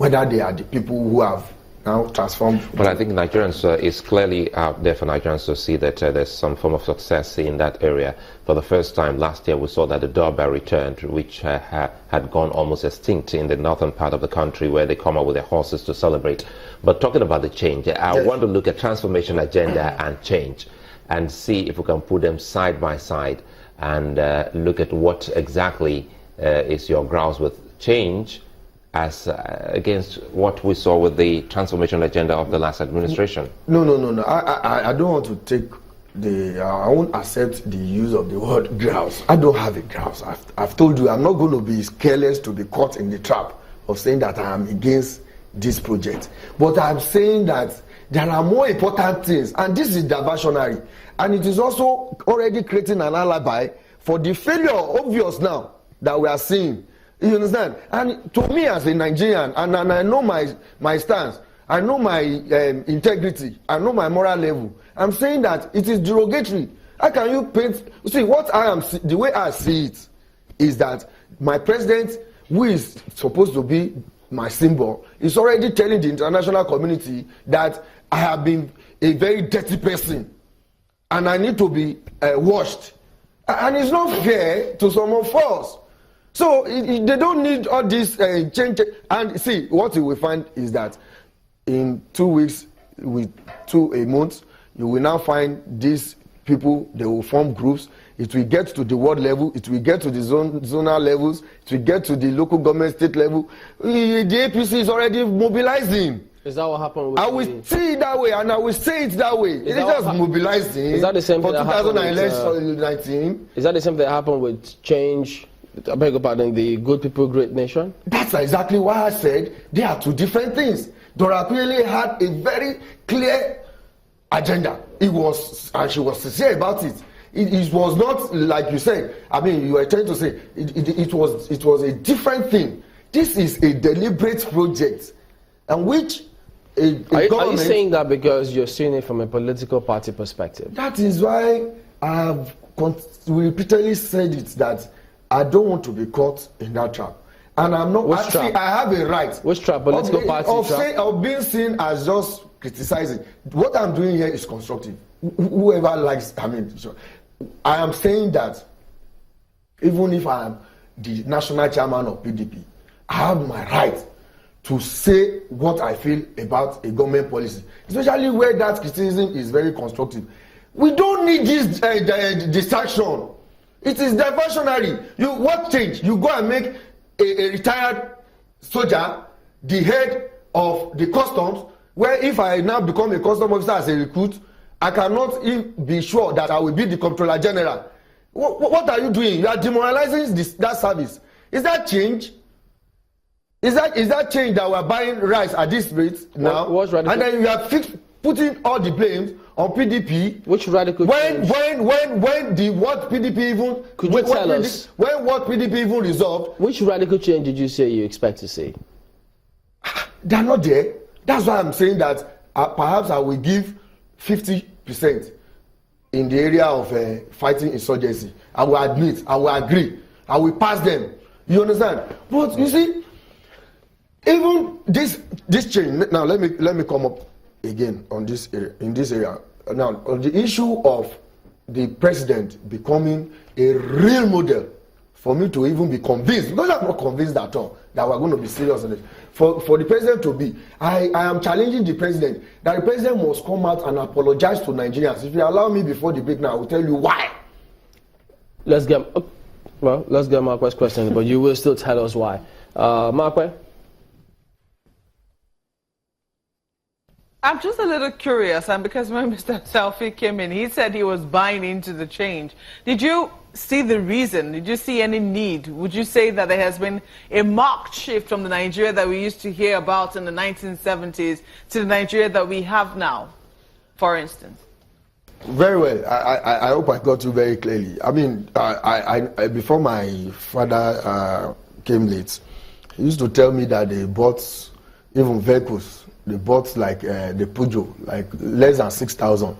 whether they are the people who have now transformed. Well, I think Nigerians, it's clearly out there for Nigerians to see that there's some form of success in that area. For the first time last year, we saw that the doorbell returned, which had gone almost extinct in the northern part of the country, where they come out with their horses to celebrate. But talking about the change, I want to look at transformation agenda and change and see if we can put them side by side and look at what exactly is your grounds with change as against what we saw with the transformation agenda of the last administration. No. I don't want to take I won't accept the use of the word grouse. I don't have a grouse. I've told you I'm not going to be careless to be caught in the trap of saying that I am against this project. But I'm saying that there are more important things, and this is diversionary, and it is also already creating an alibi for the failure, obvious now, that we are seeing. You understand? And to me as a Nigerian, and I know my stance, I know my integrity, I know my moral level, I'm saying that it is derogatory. How can you paint? See, the way I see it is that my president, who is supposed to be my symbol, is already telling the international community that I have been a very dirty person and I need to be washed. And it's not fair to some of us. So they don't need all this change. And see, what you will find is that in 2 weeks, a month, you will now find these people, they will form groups. It will get to the world level, it will get to the zonal levels, it will get to the local government, state level. The APC is already mobilizing. Is that what happened with I will see it that way, and I will say it that way. It's just mobilizing. Is that the same for thing that 2019? Is that the same thing that happened with change? I beg your pardon, the Good People, Great Nation? That's exactly why I said they are two different things. Dora Akunyili had a very clear agenda. And she was sincere about it. It was not like you said. I mean, you were trying to say it was a different thing. This is a deliberate project, and which are you saying that because you're seeing it from a political party perspective? That is why I have repeatedly said it, that I don't want to be caught in that trap. And I'm not actually, I have a right. Which trap? Political party trap? Of being seen as just criticizing. What I'm doing here is constructive. Whoever likes, I am saying that even if I am the national chairman of PDP, I have my right to say what I feel about a government policy, especially where that criticism is very constructive. We don't need this distraction. It is diversionary. What change? You go and make a retired soldier the head of the customs, where if I now become a custom officer as a recruit, I cannot be sure that I will be the comptroller general. What are you doing? You are demoralizing that service. Is that change? Is that change that we are buying rice at this rate now? And then you are putting all the blames on PDP. Which radical change? When what PDP even could you tell us? When what PDP even resolved? Which radical change did you say you expect to see? They are not there. That's why I'm saying that perhaps I will give 50% in the area of fighting insurgency. I will admit, I will agree, I will pass them. You understand? But you see, even this change. Now let me come up again on this area, in this area. Now on the issue of the president becoming a real model, for me to even be convinced, because I'm not convinced at all that we're going to be serious on it. For the president to be, I am challenging the president that the president must come out and apologize to Nigerians. If you allow me before the break now, I will tell you why. Let's get Marquez's question, but you will still tell us why. Marquez? I'm just a little curious, and because when Mr. Taofik came in, he said he was buying into the change. Did you see the reason? Did you see any need? Would you say that there has been a marked shift from the Nigeria that we used to hear about in the 1970s to the Nigeria that we have now, for instance? Very well. I hope I got you very clearly. I mean, I before my father came late, he used to tell me that they bought even vehicles. They bought like the Peugeot, like less than 6,000.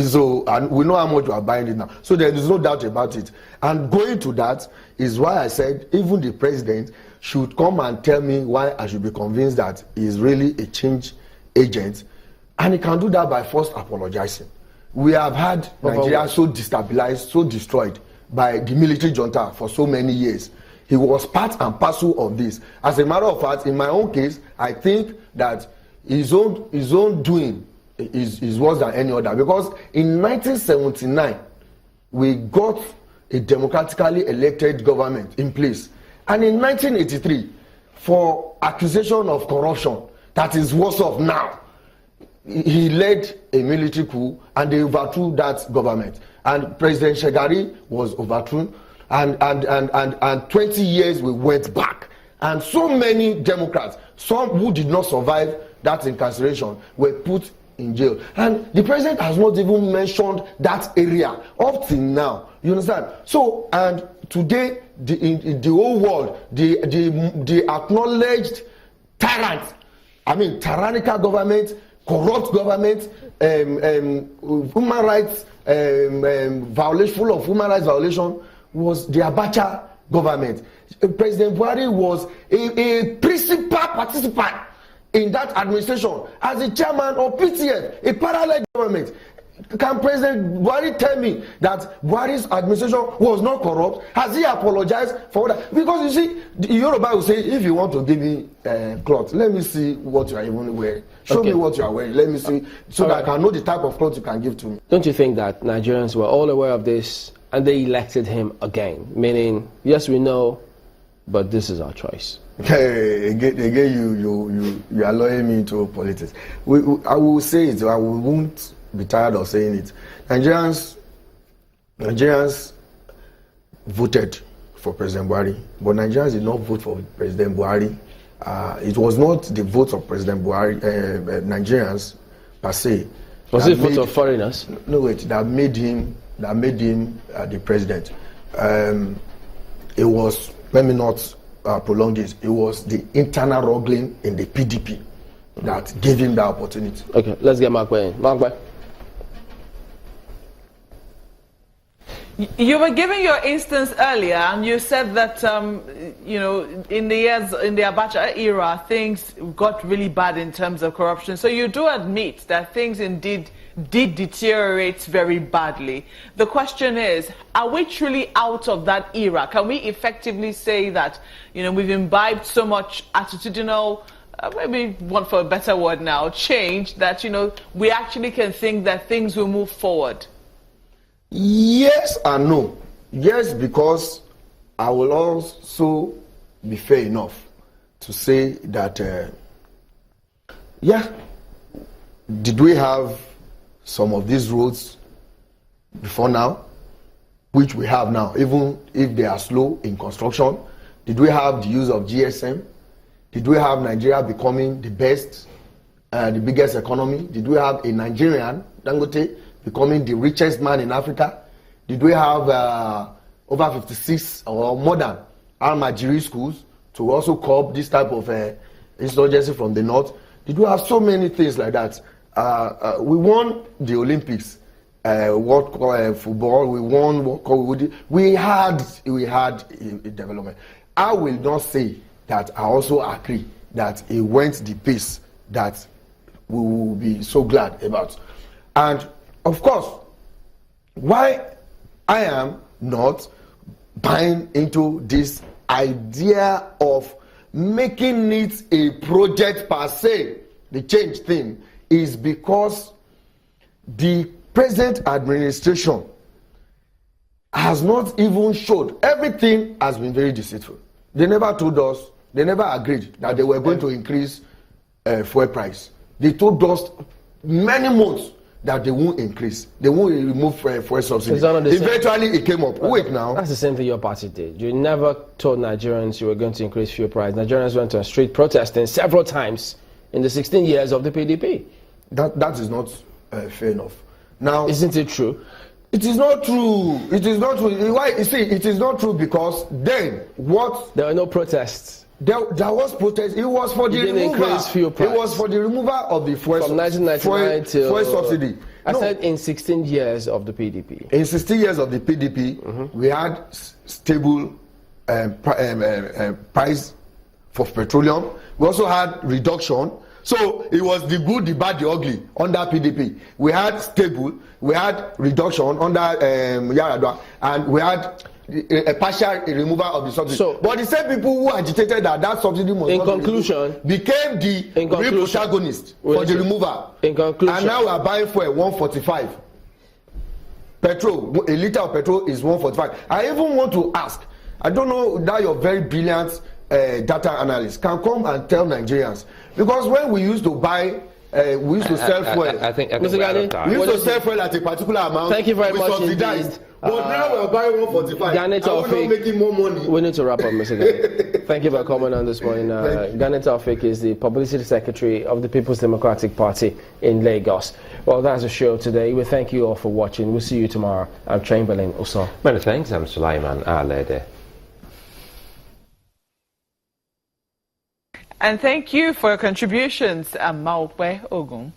So, and we know how much we are buying it now. So there is no doubt about it. And going to that is why I said even the president should come and tell me why I should be convinced that he is really a change agent, and he can do that by first apologizing. We have had Nigeria so destabilized, so destroyed by the military junta for so many years. He was part and parcel of this. As a matter of fact, in my own case, I think that his own doing is worse than any other, because in 1979 we got a democratically elected government in place, and in 1983, for accusation of corruption that is worse off now, he led a military coup and they overthrew that government, and President Shagari was overthrown, and 20 years we went back, and so many Democrats, some who did not survive that incarceration, were put in jail, and the president has not even mentioned that area up till now. You understand? So, and today in the whole world, the acknowledged tyrant, I mean tyrannical government, corrupt government, human rights violation, full of human rights violation, was the Abacha government. President Buhari was a principal participant in that administration as the chairman of PTF, a parallel government. Can President Buhari tell me that Buhari's administration was not corrupt? Has he apologized for that? Because you see, the Yoruba will say, if you want to give me cloth, let me see what you are even wearing. Show me what you are wearing. Let me see, so that I can know the type of cloth you can give to me. Don't you think that Nigerians were all aware of this and they elected him again? Meaning, yes, we know, but this is our choice. Hey, again, you are luring me into politics. I will say it. I won't be tired of saying it. Nigerians voted for President Buhari, but Nigerians did not vote for President Buhari. It was not the vote of President Buhari, Nigerians per se. Was it vote of foreigners? No, wait. That made him the president. It was. Let me not prolong this. It was the internal wrangling in the PDP that gave him the opportunity. Okay, let's get Mark in. Mark. You were giving your instance earlier, and you said that in the Abacha era, things got really bad in terms of corruption. So you do admit that things indeed did deteriorate very badly. The question is, are we truly out of that era? Can we effectively say that we've imbibed so much attitudinal, maybe one for a better word now, change, that we actually can think that things will move forward? Yes and no. Yes, because I will also be fair enough to say that, did we have some of these roads before now, which we have now, even if they are slow in construction? Did we have the use of GSM? Did we have Nigeria becoming the best, the biggest economy? Did we have a Nigerian, Dangote, becoming the richest man in Africa? Did we have over 56 or more than Almajiri schools to also curb this type of insurgency from the north? Did we have so many things like that? We won the Olympics, World Cup football. We won World Cup. We had a development. I will not say that I also agree that it went the pace that we will be so glad about. And of course, why I am not buying into this idea of making it a project per se, the change thing, is because the present administration has not even showed. Everything has been very deceitful. They never told us, they never agreed that they were going to increase fuel price. They told us many months that they won't increase. They won't remove fuel subsidy. Eventually it came up. Wait now. That's the same thing your party did. You never told Nigerians you were going to increase fuel price. Nigerians went on street protesting several times in the 16 years of the PDP. That is not fair enough. Now, isn't it true? It is not true. It is not true. Why? You see, it is not true because then what? There were no protests. There was protest. It was for the removal. Fuel price. It was for the removal of the fuel from 1999 till fuel subsidy. I said in 16 years of the PDP. In 16 years of the PDP, we had stable price for petroleum. We also had reduction. So it was the good, the bad, the ugly under PDP. We had stable, we had reduction under Yaradua, and we had a partial removal of the subsidy. So, but the same people who agitated that subsidy must in not conclusion, became the real protagonist for the removal. In conclusion, and now we are buying fuel 145. Petrol, a liter of petrol is 145. I even want to ask, I don't know that your very brilliant data analyst can come and tell Nigerians, because when we used to buy, we used to sell fuel. I think we used to sell fuel at a particular amount. Thank you very much. Subsidized. But now we're buying 145. Gani Taofik, we're not making more money. We need to wrap up, Mr. Gani. Thank you for coming on this morning. Gani Taofik is the Publicity Secretary of the People's Democratic Party in Lagos. Well, that's the show today. We thank you all for watching. We'll see you tomorrow. I'm Chamberlain Oso. Many thanks. I'm Sulaiman Alede. And thank you for your contributions, Maupe Ogun.